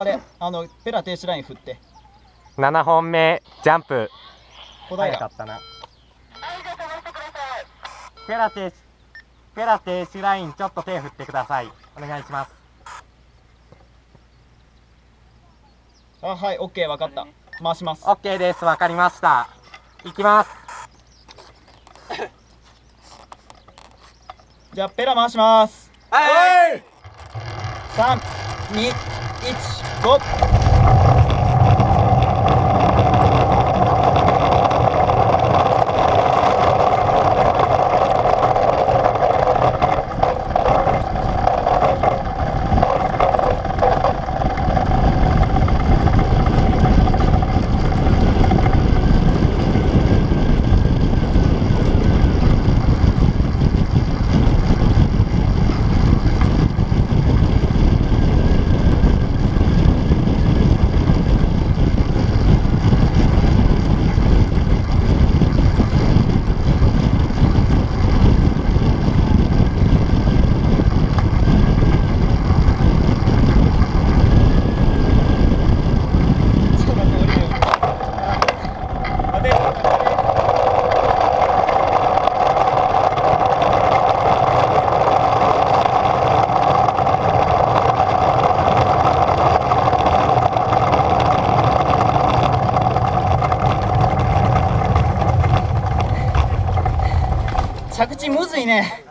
でペラ停止ライン振って7本目ジャンプ小平早かったな。ペラ停止ラインちょっと手振ってください。お願いします。はい、オッケー、分かった。回します。オッケーです。わかりました。いきます。じゃあペラ回します。はい。3、2、1、ゴー。着地むずいね。